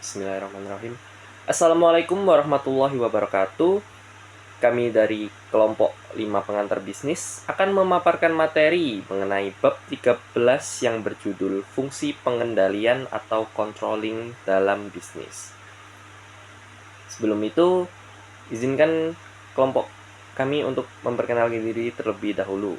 Bismillahirrahmanirrahim. Assalamualaikum warahmatullahi wabarakatuh. Kami dari kelompok 5 pengantar bisnis akan memaparkan materi mengenai bab 13 yang berjudul fungsi pengendalian atau controlling dalam bisnis. Sebelum itu, izinkan kelompok kami untuk memperkenalkan diri terlebih dahulu.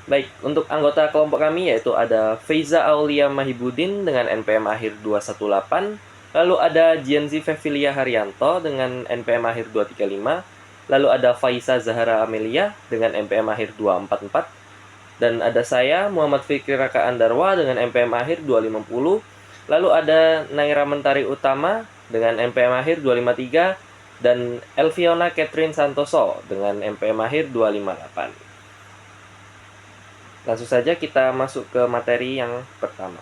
Baik, untuk anggota kelompok kami yaitu ada Feiza Aulia Mahibudin dengan NPM akhir 218, lalu ada Jianzi Fevilia Haryanto dengan NPM akhir 235, lalu ada Faiza Zahara Amelia dengan NPM akhir 244, dan ada saya Muhammad Fikri Raka Andarwa dengan NPM akhir 250, lalu ada Naira Mentari Utama dengan NPM akhir 253, dan Elviona Catherine Santoso dengan NPM akhir 258. Langsung saja kita masuk ke materi yang pertama.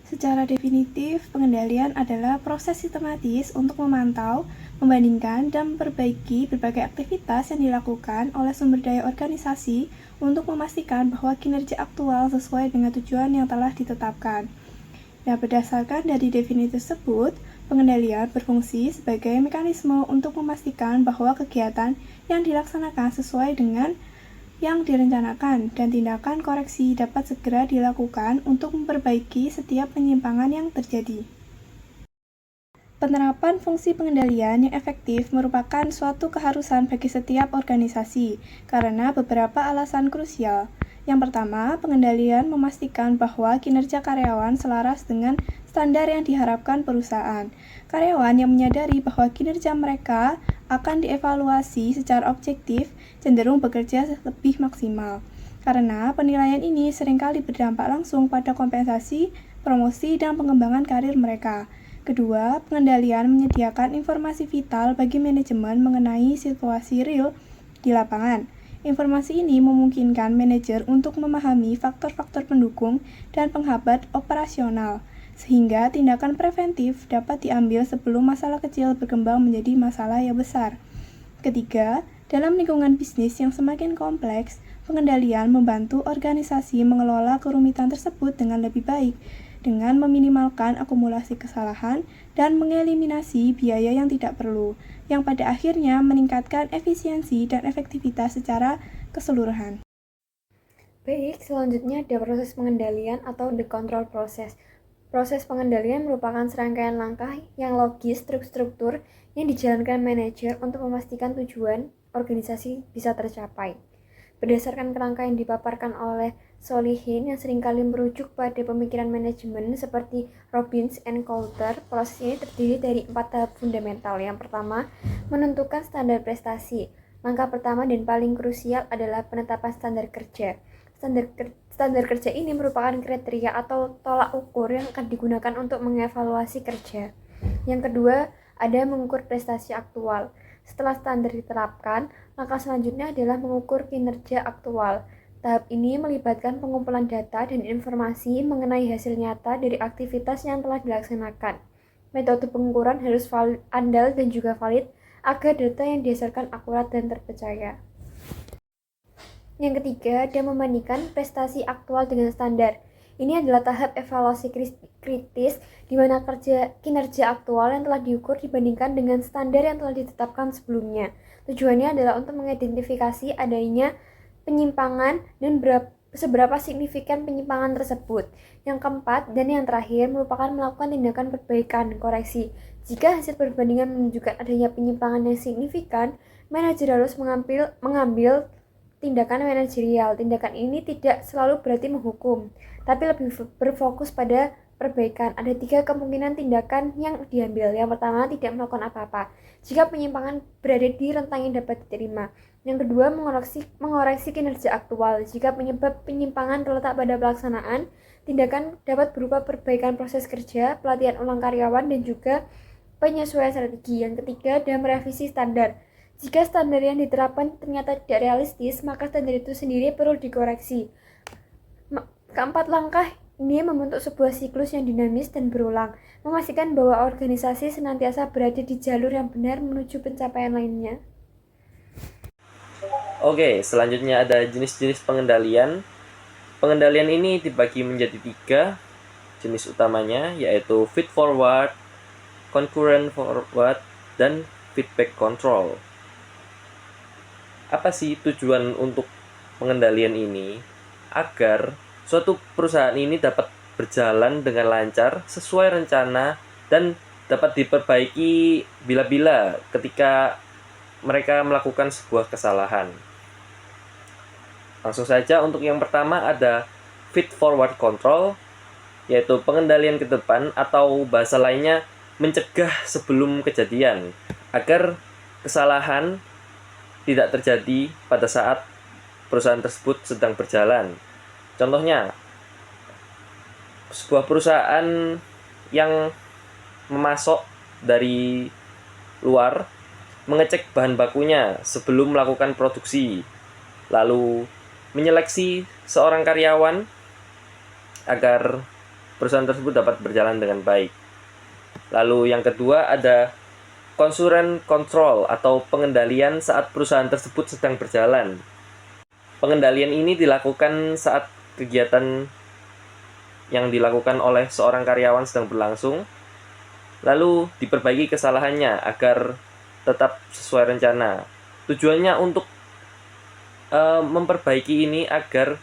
Secara definitif, pengendalian adalah proses sistematis untuk memantau, membandingkan, dan memperbaiki berbagai aktivitas yang dilakukan oleh sumber daya organisasi untuk memastikan bahwa kinerja aktual sesuai dengan tujuan yang telah ditetapkan. Nah, berdasarkan dari definisi tersebut, pengendalian berfungsi sebagai mekanisme untuk memastikan bahwa kegiatan yang dilaksanakan sesuai dengan yang direncanakan dan tindakan koreksi dapat segera dilakukan untuk memperbaiki setiap penyimpangan yang terjadi. Penerapan fungsi pengendalian yang efektif merupakan suatu keharusan bagi setiap organisasi karena beberapa alasan krusial. Yang pertama, pengendalian memastikan bahwa kinerja karyawan selaras dengan standar yang diharapkan perusahaan. Karyawan yang menyadari bahwa kinerja mereka akan dievaluasi secara objektif cenderung bekerja lebih maksimal. Karena penilaian ini seringkali berdampak langsung pada kompensasi, promosi, dan pengembangan karir mereka. Kedua, pengendalian menyediakan informasi vital bagi manajemen mengenai situasi real di lapangan. Informasi ini memungkinkan manajer untuk memahami faktor-faktor pendukung dan penghambat operasional, sehingga tindakan preventif dapat diambil sebelum masalah kecil berkembang menjadi masalah yang besar. Ketiga, dalam lingkungan bisnis yang semakin kompleks, pengendalian membantu organisasi mengelola kerumitan tersebut dengan lebih baik, dengan meminimalkan akumulasi kesalahan dan mengeliminasi biaya yang tidak perlu, yang pada akhirnya meningkatkan efisiensi dan efektivitas secara keseluruhan. Baik, selanjutnya ada proses pengendalian atau the control process. Proses pengendalian merupakan serangkaian langkah yang logis, terstruktur, yang dijalankan manajer untuk memastikan tujuan organisasi bisa tercapai. Berdasarkan kerangka yang dipaparkan oleh Solihin yang seringkali merujuk pada pemikiran manajemen seperti Robbins and Coulter, proses ini terdiri dari 4 tahap fundamental. Yang pertama, menentukan standar prestasi. Langkah pertama dan paling krusial adalah penetapan standar kerja. Standar kerja ini merupakan kriteria atau tolak ukur yang akan digunakan untuk mengevaluasi kerja. Yang kedua, ada mengukur prestasi aktual. Setelah standar diterapkan, langkah selanjutnya adalah mengukur kinerja aktual. Tahap ini melibatkan pengumpulan data dan informasi mengenai hasil nyata dari aktivitas yang telah dilaksanakan. Metode pengukuran harus andal dan juga valid agar data yang didasarkan akurat dan terpercaya. Yang ketiga, ada membandingkan prestasi aktual dengan standar. Ini adalah tahap evaluasi kritis di mana kinerja aktual yang telah diukur dibandingkan dengan standar yang telah ditetapkan sebelumnya. Tujuannya adalah untuk mengidentifikasi adanya penyimpangan dan seberapa signifikan penyimpangan tersebut. Yang keempat dan yang terakhir merupakan melakukan tindakan perbaikan koreksi. Jika hasil perbandingan menunjukkan adanya penyimpangan yang signifikan, manajer harus mengambil tindakan manajerial. Tindakan ini tidak selalu berarti menghukum, tapi lebih berfokus pada perbaikan. Ada 3 kemungkinan tindakan yang diambil. Yang pertama, tidak melakukan apa-apa jika penyimpangan berada di rentang yang dapat diterima. Yang kedua, mengoreksi kinerja aktual. Jika penyebab penyimpangan terletak pada pelaksanaan, tindakan dapat berupa perbaikan proses kerja, pelatihan ulang karyawan, dan juga penyesuaian strategi. Yang ketiga, dan merevisi standar. Jika standar yang diterapkan ternyata tidak realistis, maka standar itu sendiri perlu dikoreksi. Keempat langkah ini membentuk sebuah siklus yang dinamis dan berulang, memastikan bahwa organisasi senantiasa berada di jalur yang benar menuju pencapaian lainnya. Oke, selanjutnya ada jenis-jenis pengendalian. Pengendalian ini dibagi menjadi 3. jenis utamanya yaitu feed forward, concurrent forward, dan feedback control. Apa sih tujuan untuk pengendalian ini? Agar suatu perusahaan ini dapat berjalan dengan lancar sesuai rencana dan dapat diperbaiki bila-bila ketika mereka melakukan sebuah kesalahan. Langsung saja untuk yang pertama ada feed forward control, yaitu pengendalian ke depan atau bahasa lainnya mencegah sebelum kejadian agar kesalahan tidak terjadi pada saat perusahaan tersebut sedang berjalan. Contohnya, sebuah perusahaan yang memasok dari luar mengecek bahan bakunya sebelum melakukan produksi, lalu menyeleksi seorang karyawan agar perusahaan tersebut dapat berjalan dengan baik. Lalu yang kedua ada concurrent control atau pengendalian saat perusahaan tersebut sedang berjalan. Pengendalian ini dilakukan saat kegiatan yang dilakukan oleh seorang karyawan sedang berlangsung, lalu diperbaiki kesalahannya agar tetap sesuai rencana. Tujuannya untuk memperbaiki ini agar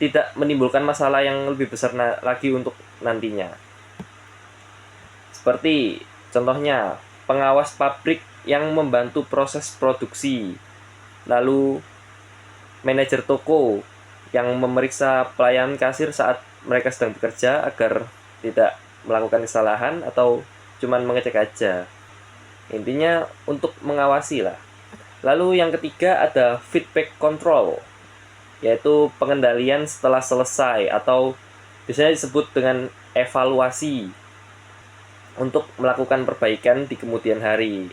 tidak menimbulkan masalah yang lebih besar lagi untuk nantinya. Seperti contohnya pengawas pabrik yang membantu proses produksi, lalu manajer toko yang memeriksa pelayanan kasir saat mereka sedang bekerja agar tidak melakukan kesalahan atau cuman mengecek aja. Intinya untuk mengawasi lah. Lalu yang ketiga ada feedback control, yaitu pengendalian setelah selesai atau biasanya disebut dengan evaluasi untuk melakukan perbaikan di kemudian hari.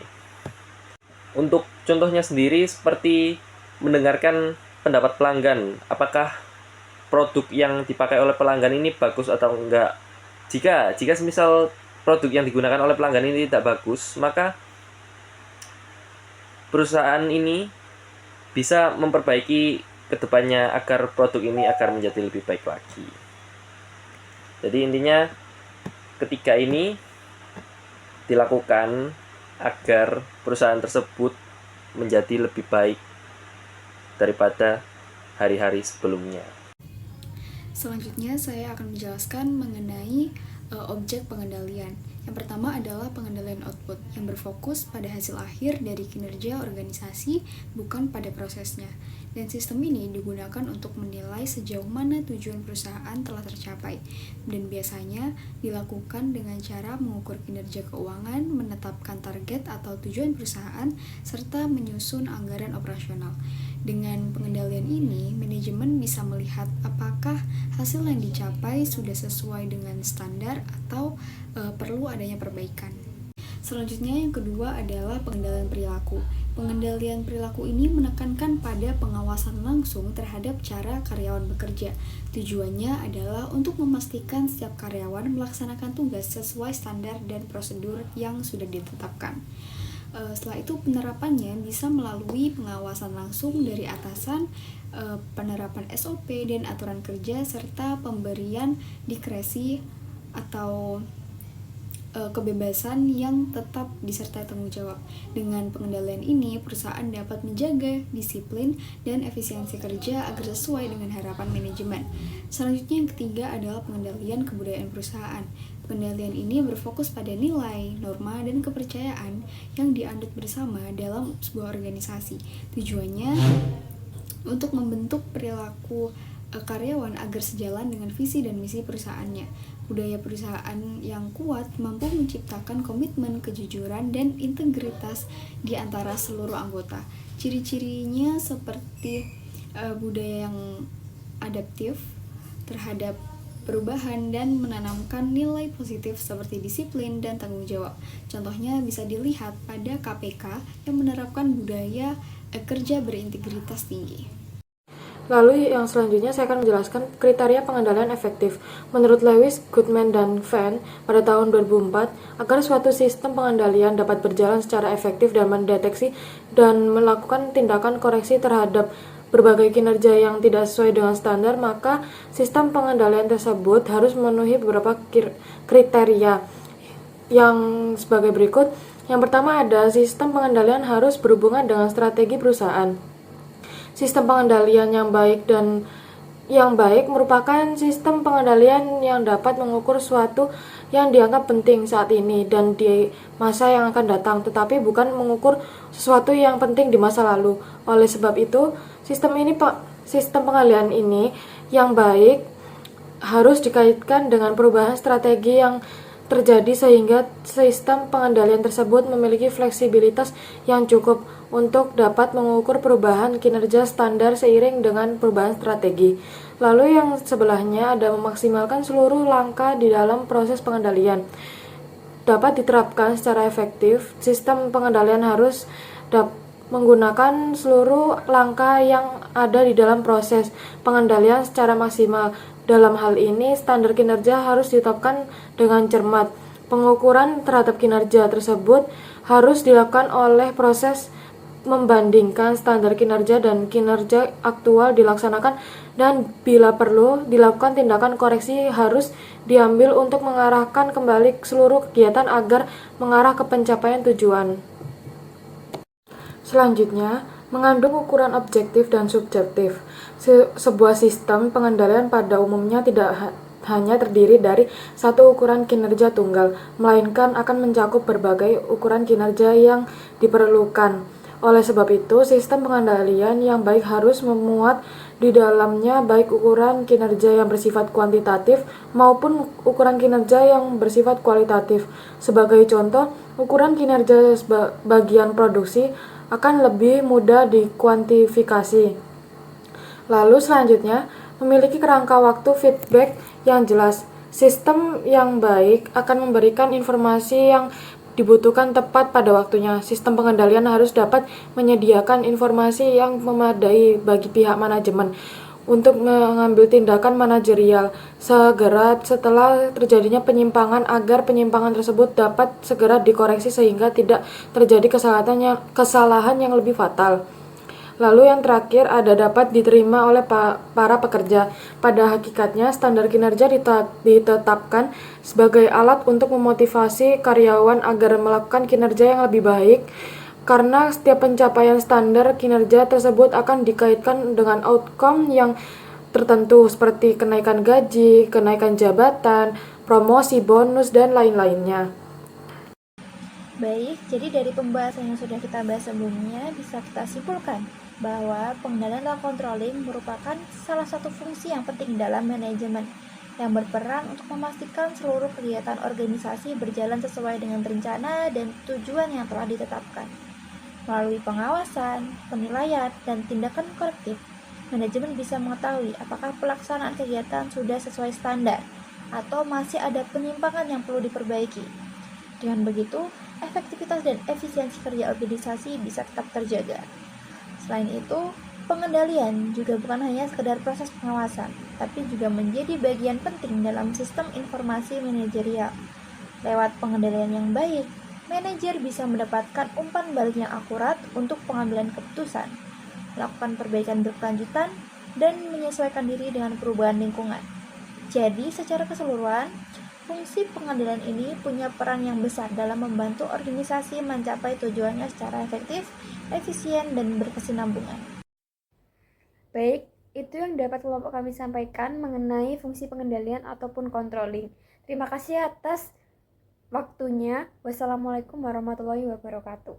Untuk contohnya sendiri seperti mendengarkan pendapat pelanggan, apakah produk yang dipakai oleh pelanggan ini bagus atau enggak. Jika semisal produk yang digunakan oleh pelanggan ini tidak bagus, maka perusahaan ini bisa memperbaiki kedepannya agar produk ini akan menjadi lebih baik lagi. Jadi intinya ketika ini dilakukan agar perusahaan tersebut menjadi lebih baik daripada hari-hari sebelumnya. Selanjutnya saya akan menjelaskan mengenai objek pengendalian. Yang pertama adalah pengendalian output yang berfokus pada hasil akhir dari kinerja organisasi, bukan pada prosesnya. Dan sistem ini digunakan untuk menilai sejauh mana tujuan perusahaan telah tercapai, dan biasanya dilakukan dengan cara mengukur kinerja keuangan, menetapkan target atau tujuan perusahaan, serta menyusun anggaran operasional. Dengan pengendalian ini, manajemen bisa melihat apakah hasil yang dicapai sudah sesuai dengan standar atau perlu adanya perbaikan. Selanjutnya yang kedua adalah pengendalian perilaku. Pengendalian perilaku ini menekankan pada pengawasan langsung terhadap cara karyawan bekerja. Tujuannya adalah untuk memastikan setiap karyawan melaksanakan tugas sesuai standar dan prosedur yang sudah ditetapkan. Setelah itu penerapannya bisa melalui pengawasan langsung dari atasan, penerapan SOP dan aturan kerja, serta pemberian diskresi atau kebebasan yang tetap disertai tanggung jawab. Dengan pengendalian ini, perusahaan dapat menjaga disiplin dan efisiensi kerja agar sesuai dengan harapan manajemen. Selanjutnya yang ketiga adalah pengendalian kebudayaan perusahaan. Pengendalian ini berfokus pada nilai, norma, dan kepercayaan yang dianut bersama dalam sebuah organisasi. Tujuannya untuk membentuk perilaku karyawan agar sejalan dengan visi dan misi perusahaannya. Budaya perusahaan yang kuat mampu menciptakan komitmen, kejujuran, dan integritas di antara seluruh anggota. Ciri-cirinya seperti budaya yang adaptif terhadap perubahan dan menanamkan nilai positif seperti disiplin dan tanggung jawab. Contohnya bisa dilihat pada KPK yang menerapkan budaya kerja berintegritas tinggi. Lalu yang selanjutnya saya akan menjelaskan kriteria pengendalian efektif. Menurut Lewis, Goodman, dan Venn pada tahun 2004, agar suatu sistem pengendalian dapat berjalan secara efektif dan mendeteksi dan melakukan tindakan koreksi terhadap berbagai kinerja yang tidak sesuai dengan standar, maka sistem pengendalian tersebut harus memenuhi beberapa kriteria yang sebagai berikut. Yang pertama ada sistem pengendalian harus berhubungan dengan strategi perusahaan. Sistem pengendalian yang baik merupakan sistem pengendalian yang dapat mengukur suatu yang dianggap penting saat ini dan di masa yang akan datang, tetapi bukan mengukur sesuatu yang penting di masa lalu. Oleh sebab itu, sistem pengendalian ini yang baik harus dikaitkan dengan perubahan strategi yang terjadi sehingga sistem pengendalian tersebut memiliki fleksibilitas yang cukup untuk dapat mengukur perubahan kinerja standar seiring dengan perubahan strategi. Lalu yang sebelahnya ada memaksimalkan seluruh langkah di dalam proses pengendalian. Dapat diterapkan secara efektif, sistem pengendalian harus menggunakan seluruh langkah yang ada di dalam proses pengendalian secara maksimal. Dalam hal ini, standar kinerja harus ditetapkan dengan cermat. Pengukuran terhadap kinerja tersebut harus dilakukan oleh proses membandingkan standar kinerja dan kinerja aktual dilaksanakan, dan bila perlu dilakukan tindakan koreksi harus diambil untuk mengarahkan kembali seluruh kegiatan agar mengarah ke pencapaian tujuan. Selanjutnya, mengandung ukuran objektif dan subjektif. Sebuah sistem pengendalian pada umumnya tidak hanya terdiri dari satu ukuran kinerja tunggal, melainkan akan mencakup berbagai ukuran kinerja yang diperlukan. Oleh sebab itu, sistem pengendalian yang baik harus memuat di dalamnya baik ukuran kinerja yang bersifat kuantitatif maupun ukuran kinerja yang bersifat kualitatif. Sebagai contoh, ukuran kinerja bagian produksi akan lebih mudah dikuantifikasi. Lalu selanjutnya, memiliki kerangka waktu feedback yang jelas. Sistem yang baik akan memberikan informasi yang dibutuhkan tepat pada waktunya. Sistem pengendalian harus dapat menyediakan informasi yang memadai bagi pihak manajemen untuk mengambil tindakan manajerial segera setelah terjadinya penyimpangan agar penyimpangan tersebut dapat segera dikoreksi sehingga tidak terjadi kesalahan yang lebih fatal. Lalu yang terakhir ada dapat diterima oleh para pekerja. Pada hakikatnya, standar kinerja ditetapkan sebagai alat untuk memotivasi karyawan agar melakukan kinerja yang lebih baik, karena setiap pencapaian standar kinerja tersebut akan dikaitkan dengan outcome yang tertentu seperti kenaikan gaji, kenaikan jabatan, promosi, bonus, dan lain-lainnya. Baik, jadi dari pembahasan yang sudah kita bahas sebelumnya, bisa kita simpulkan bahwa pengendalian atau controlling merupakan salah satu fungsi yang penting dalam manajemen yang berperan untuk memastikan seluruh kegiatan organisasi berjalan sesuai dengan rencana dan tujuan yang telah ditetapkan. Melalui pengawasan, penilaian, dan tindakan korektif, manajemen bisa mengetahui apakah pelaksanaan kegiatan sudah sesuai standar atau masih ada penyimpangan yang perlu diperbaiki. Dengan begitu, efektivitas dan efisiensi kerja organisasi bisa tetap terjaga. Selain itu, pengendalian juga bukan hanya sekedar proses pengawasan, tapi juga menjadi bagian penting dalam sistem informasi manajerial. Lewat pengendalian yang baik, manajer bisa mendapatkan umpan balik yang akurat untuk pengambilan keputusan, melakukan perbaikan berkelanjutan, dan menyesuaikan diri dengan perubahan lingkungan. Jadi, secara keseluruhan, fungsi pengendalian ini punya peran yang besar dalam membantu organisasi mencapai tujuannya secara efektif, efisien, dan berkesinambungan. Baik, itu yang dapat kelompok kami sampaikan mengenai fungsi pengendalian ataupun controlling. Terima kasih atas waktunya. Wassalamualaikum warahmatullahi wabarakatuh.